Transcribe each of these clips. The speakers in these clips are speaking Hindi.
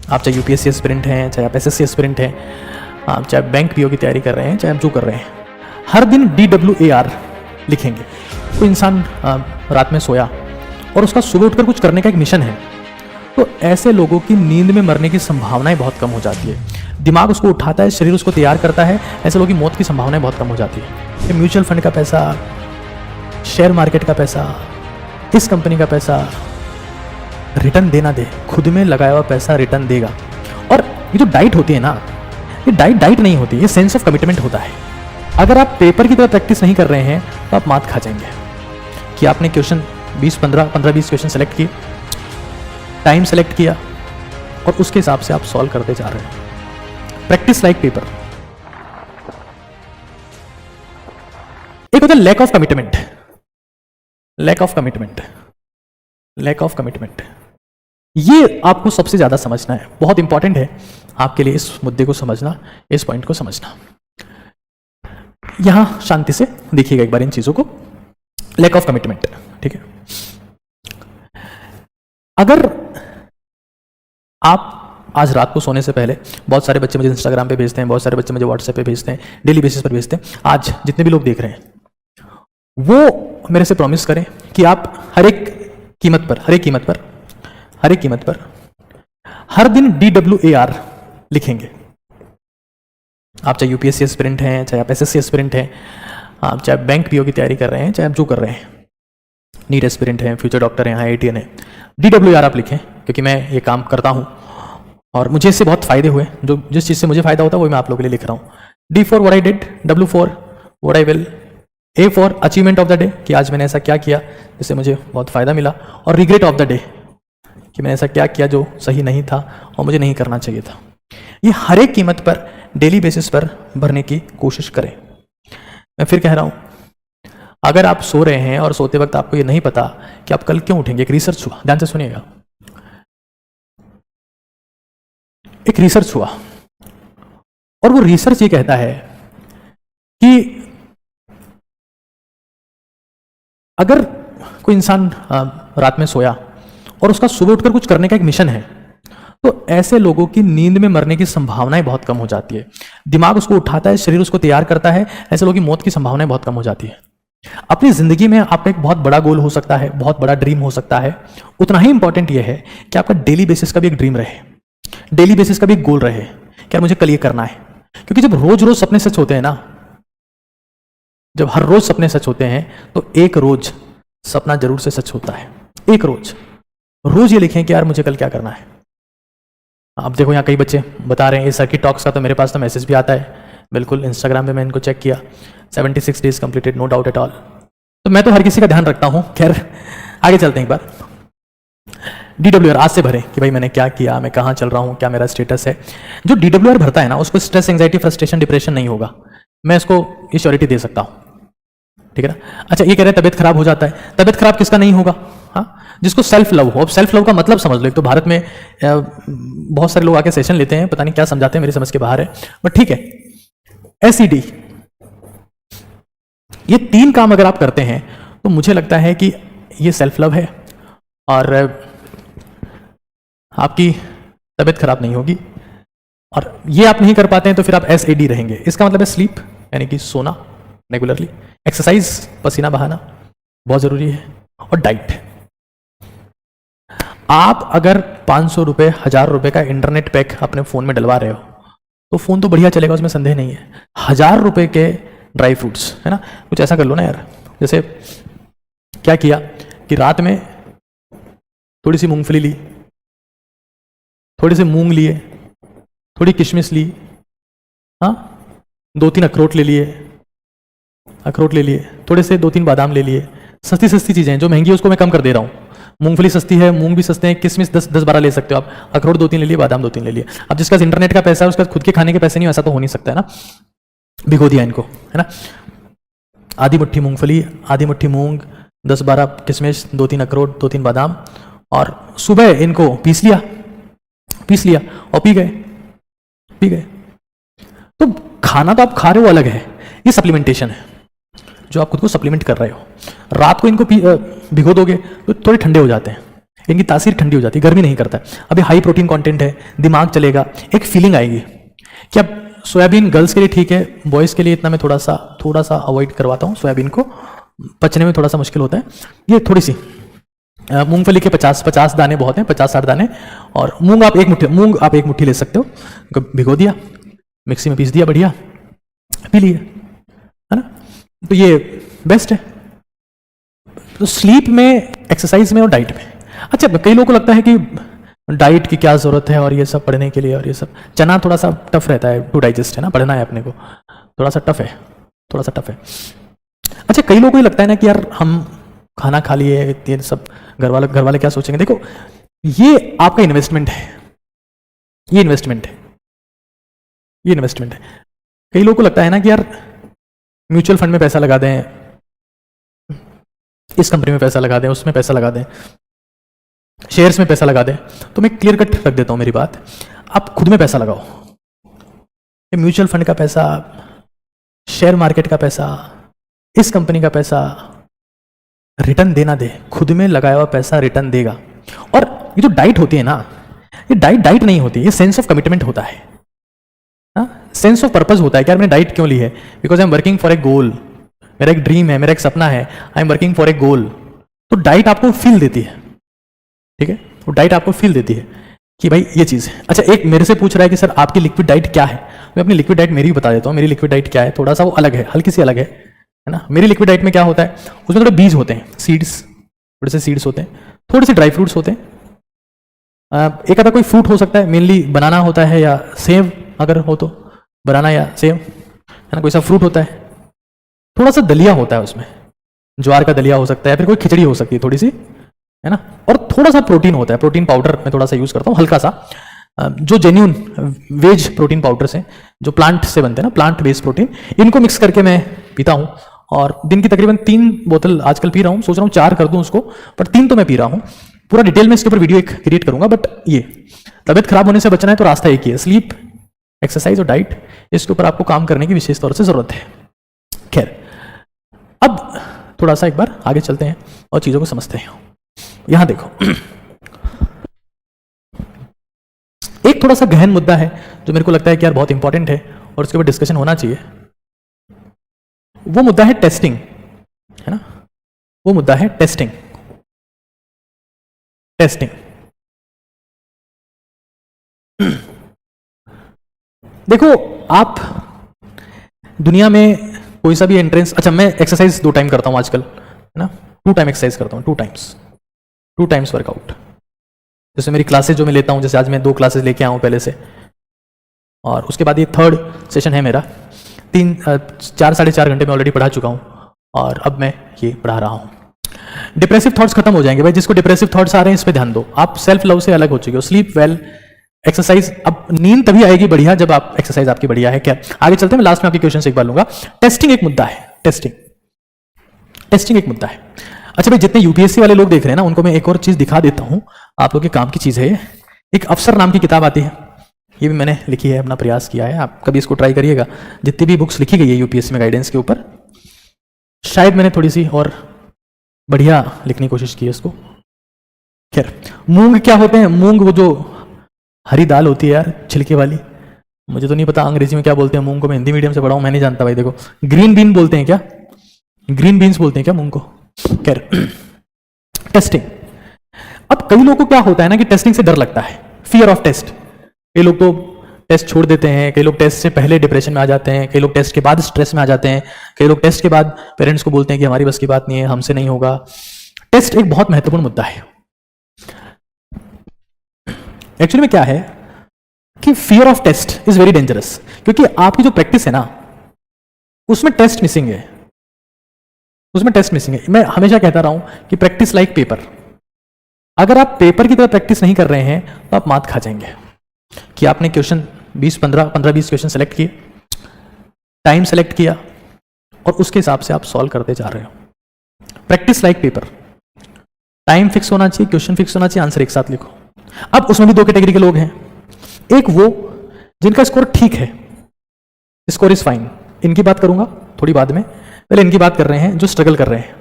आप चाहे यूपीएससी एस्पिरेंट हैं, चाहे आप एसएससी एस्पिरेंट हैं, आप चाहे बैंक पीओ की तैयारी कर रहे हैं, चाहे आप जो कर रहे हैं, हर दिन DWAR लिखेंगे। कोई इंसान रात में सोया और उसका सुबह उठकर कुछ करने का एक मिशन है, तो ऐसे लोगों की नींद में मरने की संभावनाएं बहुत कम हो जाती है। दिमाग उसको उठाता है, शरीर उसको तैयार करता है, ऐसे लोगों की मौत की संभावनाएं बहुत कम हो जाती है। म्यूचुअल फंड का पैसा, शेयर मार्केट का पैसा, इस कंपनी का पैसा रिटर्न देना दे, खुद में लगाया हुआ पैसा रिटर्न देगा। और ये जो डाइट होती है ना, ये डाइट नहीं होती, ये सेंस ऑफ कमिटमेंट होता है। अगर आप पेपर की तरह प्रैक्टिस नहीं कर रहे हैं तो आप मात खा जाएंगे कि आपने क्वेश्चन 15-20 क्वेश्चन सेलेक्ट किए, टाइम सेलेक्ट किया और उसके हिसाब से आप सॉल्व करते जा रहे हैं। Practice like paper. एक होता है lack of commitment. Lack of commitment, lack of commitment, ये आपको सबसे ज्यादा समझना है। बहुत इंपॉर्टेंट है आपके लिए इस मुद्दे को समझना, इस पॉइंट को समझना। यहां शांति से देखिएगा एक बार इन चीजों को। लैक ऑफ कमिटमेंट, ठीक है। अगर आप आज रात को सोने से पहले, बहुत सारे बच्चे मुझे इंस्टाग्राम पे भेजते हैं, बहुत सारे बच्चे मुझे व्हाट्सएप पे भेजते हैं, डेली बेसिस पर भेजते हैं। आज जितने भी लोग देख रहे हैं वो मेरे से प्रॉमिस करें कि आप हर एक कीमत पर हर दिन DWAR लिखेंगे। आप चाहे यूपीएससी एस्पिरेंट हैं, चाहे आप एसएससी एस्पिरेंट हैं, आप चाहे बैंक पीओ की तैयारी कर रहे हैं, चाहे आप जो कर रहे हैं, नीट एस्पिरेंट हैं, फ्यूचर डॉक्टर हैं, IITN है, DWAR आप लिखें। क्योंकि मैं ये काम करता हूं और मुझे इससे बहुत फायदे हुए। जो जिस चीज़ से मुझे फायदा होता है वो मैं आप लोगों के लिए लिख रहा हूँ। D for what I did, W for what I will, A for achievement of the day, कि आज मैंने ऐसा क्या किया जिससे मुझे बहुत फायदा मिला, और रिग्रेट ऑफ द डे, कि मैंने ऐसा क्या किया जो सही नहीं था और मुझे नहीं करना चाहिए था। ये हर एक कीमत पर डेली बेसिस पर भरने की कोशिश करें। मैं फिर कह रहा हूं, अगर आप सो रहे हैं और सोते वक्त आपको ये नहीं पता कि आप कल क्यों उठेंगे, एक रिसर्च हुआ, ध्यान से सुनिएगा, एक रिसर्च हुआ और वो रिसर्च ये कहता है कि अगर कोई इंसान रात में सोया और उसका सुबह उठकर कुछ करने का एक मिशन है, तो ऐसे लोगों की नींद में मरने की संभावनाएं बहुत कम हो जाती है। दिमाग उसको उठाता है, शरीर उसको तैयार करता है, ऐसे लोगों की मौत की संभावनाएं बहुत कम हो जाती है। अपनी जिंदगी में आपका एक बहुत बड़ा गोल हो सकता है, बहुत बड़ा ड्रीम हो सकता है। उतना ही इंपॉर्टेंट यह है कि आपका डेली बेसिस का भी एक ड्रीम रहे, डेली बेसिस का भी एक गोल रहे कि यार मुझे कल ये करना है। क्योंकि जब रोज रोज सपने सच होते हैं ना, जब हर रोज सपने सच होते हैं, तो एक रोज सपना जरूर से सच होता है। एक रोज ये लिखें कि यार मुझे कल क्या करना है। आप देखो यहाँ कई बच्चे बता रहे हैं, ये सर्किट टॉक्स का तो मेरे पास तो मैसेज भी आता है। बिल्कुल, इंस्टाग्राम पे मैं इनको चेक किया, 76 days completed, no doubt at all. तो मैं तो हर किसी का ध्यान रखता हूँ। खैर आगे चलते हैं एक बार। DWAR आज से भरें कि भाई मैंने क्या किया, मैं कहाँ चल रहा हूँ, क्या मेरा स्टेटस है। जो DWAR भरता है ना, उसको स्ट्रेस, एंजाइटी, फ्रस्ट्रेशन, डिप्रेशन नहीं होगा। मैं इसको ये श्योरिटी दे सकता हूँ, ठीक है ना। अच्छा, ये कह रहे हैं तबियत खराब हो जाता है। तबियत खराब किसका नहीं होगा? हाँ, जिसको सेल्फ लव हो। अब सेल्फ लव का मतलब समझ लो। एक तो भारत में बहुत सारे लोग आके सेशन लेते हैं, पता नहीं क्या समझाते हैं, मेरी समझ के बाहर है, बट ठीक है। SED, ये 3 काम अगर आप करते हैं तो मुझे लगता है कि ये सेल्फ लव है और आपकी तबियत खराब नहीं होगी। और ये आप नहीं कर पाते हैं तो फिर आप SAD रहेंगे। इसका मतलब है स्लीप, यानी कि सोना रेगुलरली, एक्सरसाइज, पसीना बहाना बहुत जरूरी है, और डाइट। आप अगर 500 रुपए, 1000 रुपए का इंटरनेट पैक अपने फोन में डलवा रहे हो तो फोन तो बढ़िया चलेगा, उसमें संदेह नहीं है। 1000 रुपए के ड्राई फ्रूट्स, है ना, कुछ ऐसा कर लो ना यार। जैसे क्या किया कि रात में थोड़ी सी मूंगफली ली, थोड़े से मूंग लिए, थोड़ी किशमिश ली, हाँ, 2-3 अखरोट ले लिए, थोड़े से 2-3 बादाम ले लिए। सस्ती सस्ती चीजें, जो महंगी है उसको मैं कम कर दे रहा हूँ। मूंगफली सस्ती है, मूंग भी सस्ते हैं, किशमिश 10-12 ले सकते हो आप, अखरोट 2-3 ले लिए, बादाम 2-3 ले लिए। अब जिसका इंटरनेट का पैसा है उसका खुद के खाने के पैसे नहीं, ऐसा तो हो नहीं सकता है ना। भिगो दिया इनको, है ना, आधी मुट्ठी मूंगफली, आधी मुट्ठी मूंग, 10-12 किशमिश, 2-3 अखरोट, 2-3 बादाम, और सुबह इनको पीस लिया और पी गए। तो खाना तो आप खा रहे हो अलग है, ये सप्लीमेंटेशन है, जो आप खुद को सप्लीमेंट कर रहे हो। रात को इनको भिगो दोगे तो थोड़े ठंडे हो जाते हैं, इनकी तासीर ठंडी हो जाती है, गर्मी नहीं करता है। अभी हाई प्रोटीन कंटेंट है, दिमाग चलेगा, एक फीलिंग आएगी कि अब सोयाबीन गर्ल्स के लिए ठीक है, बॉयज़ के लिए इतना मैं थोड़ा सा अवॉइड करवाता हूँ सोयाबीन को, पचने में थोड़ा सा मुश्किल होता है। ये थोड़ी सी मूंगफली के 50 दाने बहुत हैं, 50-60 दाने, और मूंग आप एक मुट्ठी ले सकते हो, भिगो दिया, मिक्सी में पीस दिया, बढ़िया पी लिए, है ना। तो ये बेस्ट है। तो स्लीप में, एक्सरसाइज में और डाइट में। अच्छा, कई लोगों को लगता है कि डाइट की क्या जरूरत है और ये सब पढ़ने के लिए, और ये सब चना थोड़ा सा टफ रहता है टू डाइजेस्ट, है ना, पढ़ना है अपने को, थोड़ा सा टफ है। अच्छा, कई लोगों को ये लगता है ना कि यार हम खाना खा लिए, ये सब घर वाले क्या सोचेंगे। देखो, ये आपका इन्वेस्टमेंट है, ये इन्वेस्टमेंट है। कई लोगों को लगता है ना कि यार म्यूचुअल फंड में पैसा लगा दें, इस कंपनी में पैसा लगा दें, उसमें पैसा लगा दें, शेयर्स में पैसा लगा दें। तो मैं क्लियर कट रख देता हूं मेरी बात, आप खुद में पैसा लगाओ। ये म्यूचुअल फंड का पैसा, शेयर मार्केट का पैसा, इस कंपनी का पैसा रिटर्न देना दे, खुद में लगाया हुआ पैसा रिटर्न देगा। और ये जो डाइट होती है ना, ये डाइट नहीं होती, ये सेंस ऑफ कमिटमेंट होता है, सेंस ऑफ पर्पस होता है कि यार मैंने डाइट क्यों ली है, because I am working for a goal, मेरा एक ड्रीम है, मेरा एक सपना है, I am working for a goal. तो डाइट आपको फील देती है, ठीक है, वो डाइट आपको फील देती है कि भाई ये चीज़ है। अच्छा, एक मेरे से पूछ रहा है कि सर आपकी लिक्विड डाइट क्या है। मैं अपनी लिक्विड डाइट मेरी भी बता देता हूँ। मेरी लिक्विड डाइट क्या है, थोड़ा सा वो अलग है, हल्की सी अलग है ना। मेरी लिक्विड डाइट में क्या होता है, उसमें थोड़े बीज होते हैं, सीड्स, थोड़े से सीड्स होते हैं, थोड़े से ड्राई फ्रूट्स होते हैं, एक आधा कोई फ्रूट हो सकता है, मेनली बनाना होता है या सेब, अगर हो तो बनाना या सेब, है ना, कोई सा फ्रूट होता है, थोड़ा सा दलिया होता है उसमें, ज्वार का दलिया हो सकता है, फिर कोई खिचड़ी हो सकती है थोड़ी सी, है ना, और थोड़ा सा प्रोटीन होता है, प्रोटीन पाउडर मैं थोड़ा सा यूज करता हूँ, हल्का सा, जो जेन्यून वेज प्रोटीन पाउडर्स हैं, जो प्लांट से बनते हैं ना, प्लांट बेस्ड प्रोटीन, इनको मिक्स करके मैं पीता हूँ। और दिन की तकरीबन 3 बोतल आजकल पी रहा हूँ, सोच रहा हूँ 4 कर दूँ उसको, पर 3 तो मैं पी रहा हूँ। पूरा डिटेल में इसके ऊपर वीडियो एक क्रिएट करूंगा। बट ये तबियत खराब होने से बचना है तो रास्ता एक ही है, स्लीप, एक्सरसाइज और डाइट। इसके ऊपर आपको काम करने की विशेष तौर से जरूरत है। खैर, अब थोड़ा सा एक बार आगे चलते हैं और चीजों को समझते हैं। यहां देखो, एक थोड़ा सा गहन मुद्दा है जो मेरे को लगता है कि यार बहुत इंपॉर्टेंट है और उसके ऊपर डिस्कशन होना चाहिए। वो मुद्दा है टेस्टिंग, है ना, वो मुद्दा है टेस्टिंग। देखो, आप दुनिया में कोई सा भी एंट्रेंस, अच्छा मैं एक्सरसाइज 2 टाइम करता हूं आजकल, है ना, 2 टाइम एक्सरसाइज करता हूं, 2 टाइम्स वर्कआउट। जैसे मेरी क्लासेज जो मैं लेता हूं, जैसे आज मैं 2 क्लासेज लेके आया हूं पहले से, और उसके बाद ये 3rd सेशन है मेरा। 4 साढ़े 4 घंटे में ऑलरेडी पढ़ा चुका हूं और अब मैं ये पढ़ा रहा हूं। डिप्रेसिव थॉट्स खत्म हो जाएंगे भाई। जिसको डिप्रेसिव थॉट्स आ रहे हैं इस पे ध्यान दो। आप सेल्फ लव से अलग हो चुके हो। Sleep well, exercise. अब नींद तभी आएगी बढ़िया जब आप एक्सरसाइज आपकी बढ़िया है। क्या आगे चलते हैं, मैं लास्ट में आपके क्वेश्चन से एक बार लूंगा। टेस्टिंग एक मुद्दा है, टेस्टिंग एक मुद्दा है। अच्छा भाई, जितने यूपीएससी वाले लोग देख रहे हैं ना, उनको मैं एक और चीज दिखा देता हूं, आप लोग के काम की चीज है ये। एक अफसर नाम की किताब आती है, ये भी मैंने लिखी है, अपना प्रयास किया है। आप कभी इसको ट्राई करिएगा। जितनी भी बुक्स लिखी गई है यूपीएससी में गाइडेंस के ऊपर, शायद मैंने थोड़ी सी और बढ़िया लिखने की कोशिश की है इसको। खैर, मूंग क्या होते हैं? मूंग वो जो हरी दाल होती है यार, छिलके वाली, मुझे तो नहीं पता अंग्रेजी में क्या बोलते हैं मूंग को। मैं हिंदी मीडियम से पढ़ा हूं, मैं नहीं जानता भाई। देखो, ग्रीन बीन बोलते हैं क्या? ग्रीन बीन्स बोलते हैं क्या मूंग को? खैर, टेस्टिंग। अब कई लोगों को क्या होता है ना कि टेस्टिंग से डर लगता है, फियर ऑफ टेस्ट। कई लोग तो टेस्ट छोड़ देते हैं, कई लोग टेस्ट से पहले डिप्रेशन में आ जाते हैं, कई लोग टेस्ट के बाद स्ट्रेस में आ जाते हैं, कई लोग टेस्ट के बाद पेरेंट्स को बोलते हैं कि हमारी बस की बात नहीं है, हमसे नहीं होगा। टेस्ट एक बहुत महत्वपूर्ण मुद्दा है। एक्चुअली में क्या है कि fear of test is very dangerous, क्योंकि आपकी जो प्रैक्टिस है ना, उसमें टेस्ट मिसिंग है, उसमें टेस्ट मिसिंग है। मैं हमेशा कहता रहा हूं कि प्रैक्टिस लाइक पेपर। अगर आप पेपर की तरह प्रैक्टिस नहीं कर रहे हैं तो आप मात खा जाएंगे। कि आपने क्वेश्चन 15-20 क्वेश्चन सेलेक्ट किए, टाइम सेलेक्ट किया और उसके हिसाब से आप सॉल्व करते जा रहे हो। Practice like paper. Time fix होना चाहिए, क्वेश्चन फिक्स होना चाहिए, आंसर एक साथ लिखो। अब उसमें भी 2 कैटेगरी के लोग हैं। एक वो जिनका स्कोर ठीक है, स्कोर इज फाइन, इनकी बात करूंगा थोड़ी बाद में। पहले इनकी बात कर रहे हैं जो स्ट्रगल कर रहे हैं,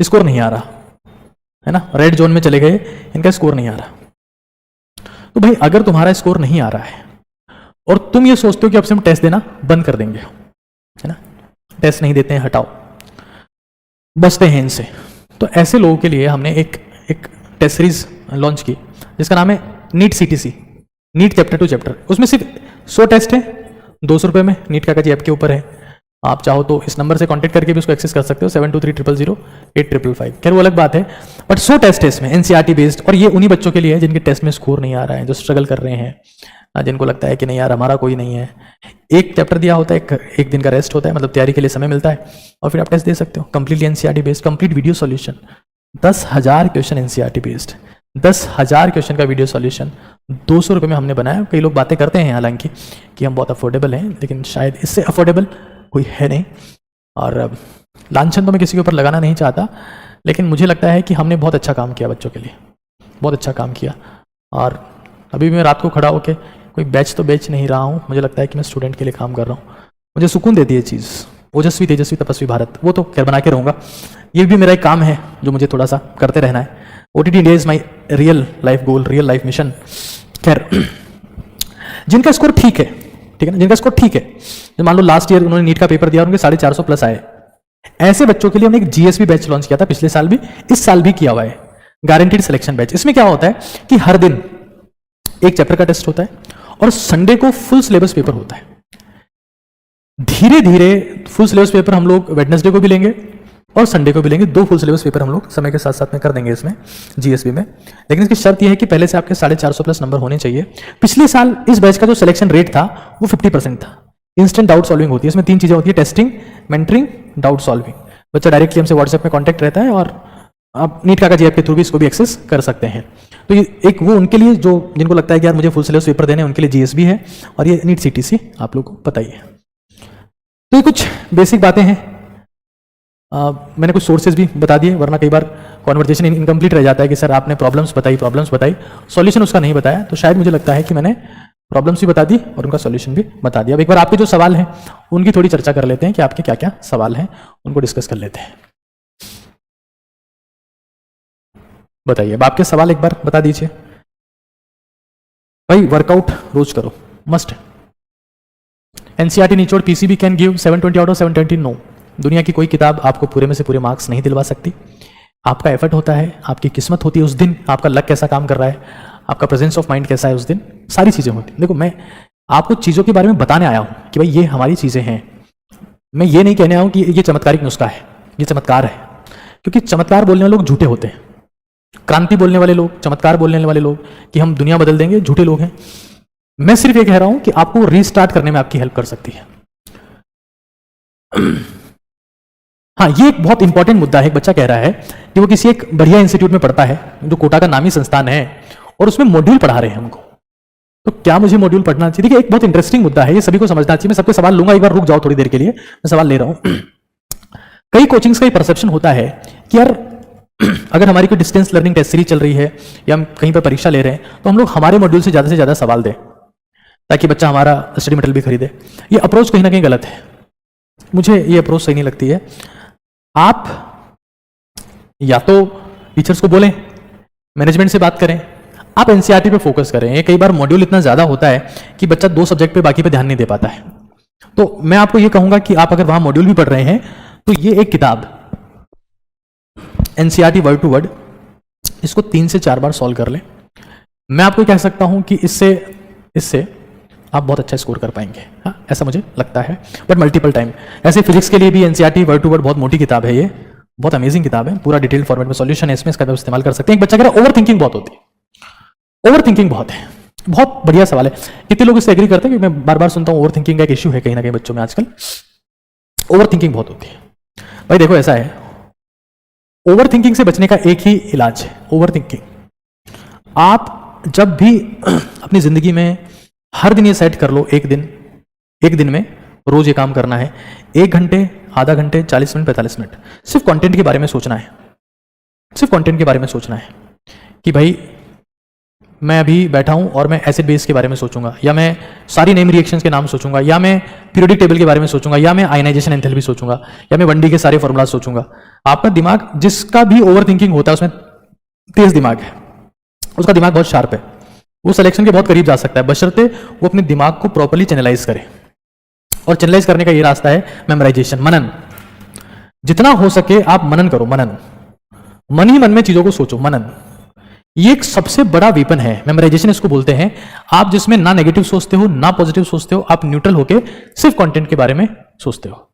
स्कोर नहीं आ रहा, है ना, रेड जोन में चले गए, इनका स्कोर नहीं आ रहा। तो भाई अगर तुम्हारा स्कोर नहीं आ रहा है और तुम ये सोचते हो कि अब से हम टेस्ट देना बंद कर देंगे, है ना, टेस्ट नहीं देते हैं, हटाओ, बचते हैं इनसे, तो ऐसे लोगों के लिए हमने एक टेस्ट सीरीज लॉन्च की जिसका नाम है NEET CTC, NEET chapter to chapter. उसमें सिर्फ 100 टेस्ट है, 200 रुपये में, नीट का जी ऐप के ऊपर है। आप चाहो तो इस नंबर से कांटेक्ट करके भी उसको एक्सेस कर सकते हो, 72300855। खैर वो अलग बात है, बट 100 टेस्ट है इसमें NCERT बेस्ड, और ये उन्हीं बच्चों के लिए है जिनके टेस्ट में स्कोर नहीं आ रहा है, जो स्ट्रगल कर रहे हैं, जिनको लगता है कि नहीं यार हमारा कोई नहीं है। एक चैप्टर दिया होता है, एक दिन का रेस्ट होता है, मतलब तैयारी के लिए समय मिलता है, और फिर आप टेस्ट दे सकते हो। Completely NCERT based, complete video solution, 10,000 question NCERT based, 10,000 question का वीडियो सॉल्यूशन 200 रुपये में हमने बनाया। कई लोग बातें करते हैं हालांकि कि हम बहुत अफोर्डेबल हैं, लेकिन शायद इससे अफोर्डेबल कोई है नहीं। और लांछन तो मैं किसी के ऊपर लगाना नहीं चाहता, लेकिन मुझे लगता है कि हमने बहुत अच्छा काम किया बच्चों के लिए, बहुत अच्छा काम किया। और अभी भी मैं रात को खड़ा होकर कोई बैच तो बेच नहीं रहा हूँ, मुझे लगता है कि मैं स्टूडेंट के लिए काम कर रहा हूँ, मुझे सुकून देती है चीज़। ओजस्वी तेजस्वी तपस्वी भारत, वो तो खैर बना के रहूँगा, ये भी मेरा एक काम है जो मुझे थोड़ा सा करते रहना है। OTT India is my real life goal, real life mission. खैर जिनका स्कोर ठीक है, ठीक है ना, जिनका स्कोर ठीक है, जो मान लो लास्ट ईयर उन्होंने नीट का पेपर दिया और उनके 450 प्लस आए, ऐसे बच्चों के लिए हमने एक GSB बैच लॉन्च किया था, पिछले साल भी, इस साल भी किया हुआ है, गारंटीड सिलेक्शन बैच। इसमें क्या होता है कि हर दिन एक चैप्टर का टेस्ट होता है और संडे को फुल सिलेबस पेपर होता है। धीरे धीरे फुल सिलेबस पेपर हम लोग वेडनेसडे को भी लेंगे और संडे को भी लेंगे, 2 फुल सिलेबस पेपर हम लोग समय के साथ साथ में कर देंगे इसमें GSB में। लेकिन इसकी शर्त यह है कि पहले से आपके 450 प्लस नंबर होने चाहिए। पिछले साल इस बैच का जो सिलेक्शन रेट था वो 50% था। इंस्टेंट डाउट सॉल्विंग होती है, इसमें 3 चीजें होती है, टेस्टिंग, मेंटरिंग, डाउट सॉल्विंग। बच्चा डायरेक्टली हमसे व्हाट्सएप में कॉन्टैक्ट रहता है और आप नीट का जी ऐप के थ्रू भी इसको भी एक्सेस कर सकते हैं। तो ये एक वो उनके लिए जो जिनको लगता है कि यार मुझे फुल सिलेबस पेपर देने हैं, उनके लिए GSB है, और ये नीट CTC आप लोग को पता ही है। तो ये कुछ बेसिक बातें हैं। मैंने कुछ सोर्सेज भी बता दिए, वरना कई बार कॉन्वर्जेशन इनकम्प्लीट रह जाता है कि सर आपने प्रॉब्लम्स बताई, सॉल्यूशन उसका नहीं बताया। तो शायद मुझे लगता है कि मैंने प्रॉब्लम्स भी बता दी और उनका सॉल्यूशन भी बता दिया। अब एक बार आपके जो सवाल हैं उनकी थोड़ी चर्चा कर लेते हैं कि आपके क्या क्या सवाल हैं, उनको डिस्कस कर लेते हैं। बताइए, अब आपके सवाल एक बार बता दीजिए। भाई वर्कआउट रोज करो, मस्ट। NCERT निचोड़ PCB can give 720 out of 720, no. दुनिया की कोई किताब आपको पूरे में से पूरे मार्क्स नहीं दिलवा सकती। आपका एफर्ट होता है, आपकी किस्मत होती है उस दिन, आपका लक कैसा काम कर रहा है, आपका प्रेजेंस ऑफ माइंड कैसा है उस दिन, सारी चीजें होती हैं। देखो मैं आपको चीजों के बारे में बताने आया हूं कि भाई ये हमारी चीजें हैं। मैं ये नहीं कहने आया हूं कि ये चमत्कारिक नुस्खा है, ये चमत्कार है, क्योंकि चमत्कार बोलने वाले लोग झूठे होते हैं। क्रांति बोलने वाले लोग, चमत्कार बोलने वाले लोग कि हम दुनिया बदल देंगे, झूठे लोग हैं। मैं सिर्फ ये कह रहा हूं कि आपको रीस्टार्ट करने में आपकी हेल्प कर सकती है। हाँ, ये एक बहुत इंपॉर्टेंट मुद्दा है। एक बच्चा कह रहा है कि वो किसी एक बढ़िया इंस्टीट्यूट में पढ़ता है जो कोटा का नामी संस्थान है, और उसमें मॉड्यूल पढ़ा रहे हैं हमको, तो क्या मुझे मॉड्यूल पढ़ना चाहिए? देखिए एक बहुत इंटरेस्टिंग मुद्दा है, ये सभी को समझना चाहिए। मैं सबके सवाल लूंगा, एक बार रुक जाओ थोड़ी देर के लिए, मैं सवाल ले रहा हूं। कई कोचिंग्स का परसेप्शन होता है कि यार अगर हमारी कोई डिस्टेंस लर्निंग टेस्ट सीरीज चल रही है या हम कहीं पर परीक्षा ले रहे हैं, तो हम लोग हमारे मॉड्यूल से ज्यादा सवाल दें ताकि बच्चा हमारा स्टडी मटेरियल भी खरीदे। ये अप्रोच कहीं ना कहीं गलत है, मुझे ये अप्रोच सही नहीं लगती है। आप या तो टीचर्स को बोलें, मैनेजमेंट से बात करें, आप NCERT पे फोकस करें। ये कई बार मॉड्यूल इतना ज्यादा होता है कि बच्चा 2 सब्जेक्ट पे बाकी पे ध्यान नहीं दे पाता है। तो मैं आपको ये कहूंगा कि आप अगर वहां मॉड्यूल भी पढ़ रहे हैं तो ये एक किताब NCERT वर्ड टू वर्ड, इसको 3 से 4 बार सॉल्व कर लें। मैं आपको कह सकता हूं कि इससे आप बहुत अच्छा स्कोर कर पाएंगे। हाँ, ऐसा मुझे लगता है, बट मल्टीपल टाइम। ऐसे फिजिक्स के लिए भी NCERT वर्ड टू वर्ड बहुत मोटी किताब है, ये बहुत अमेजिंग किताब है, पूरा डिटेल फॉर्मेट में सॉल्यूशन है इसमें, इसका आप इस्तेमाल कर सकते हैं। एक बच्चा कह रहा है ओवर थिंकिंग बहुत होती है, ओवर थिंकिंग बहुत है, बहुत बढ़िया सवाल है। कितने लोग इससे एग्री करते हैं? कि मैं बार बार सुनता हूं ओवर थिंकिंग का एक इश्यू है कहीं ना कहीं बच्चों में आजकल, ओवर थिंकिंग बहुत होती है। भाई देखो ऐसा है, ओवर थिंकिंग से बचने का एक ही इलाज है, ओवर थिंकिंग। आप जब भी अपनी जिंदगी में हर दिन ये सेट कर लो, एक दिन में रोज ये काम करना है, 1 घंटे, आधा घंटे, 40 मिनट, 45 मिनट, सिर्फ कंटेंट के बारे में सोचना है, सिर्फ कंटेंट के बारे में सोचना है कि भाई मैं अभी बैठा हूं और मैं एसिड बेस के बारे में सोचूंगा, या मैं सारी नेम रिएक्शंस के नाम सोचूंगा, या मैं पीरियोडिक टेबल के बारे में सोचूंगा, या मैं आयनाइजेशन एंथैल्पी सोचूंगा, या मैं 1D के सारे फॉर्मूला सोचूंगा। आपका दिमाग जिसका भी ओवर थिंकिंग होता है उसमें तेज दिमाग है, उसका दिमाग बहुत शार्प है, वो सिलेक्शन के बहुत करीब जा सकता है, बशर्ते वो अपने दिमाग को प्रॉपर्ली चैनलाइज करे। और चैनलाइज करने का ये रास्ता है मेमोराइजेशन, मनन। जितना हो सके आप मनन करो, मनन, मन ही मन में चीजों को सोचो, मनन। ये एक सबसे बड़ा वेपन है, मेमोराइजेशन इसको बोलते हैं। आप जिसमें ना नेगेटिव सोचते हो ना पॉजिटिव सोचते हो, आप न्यूट्रल होके सिर्फ कंटेंट के बारे में सोचते हो।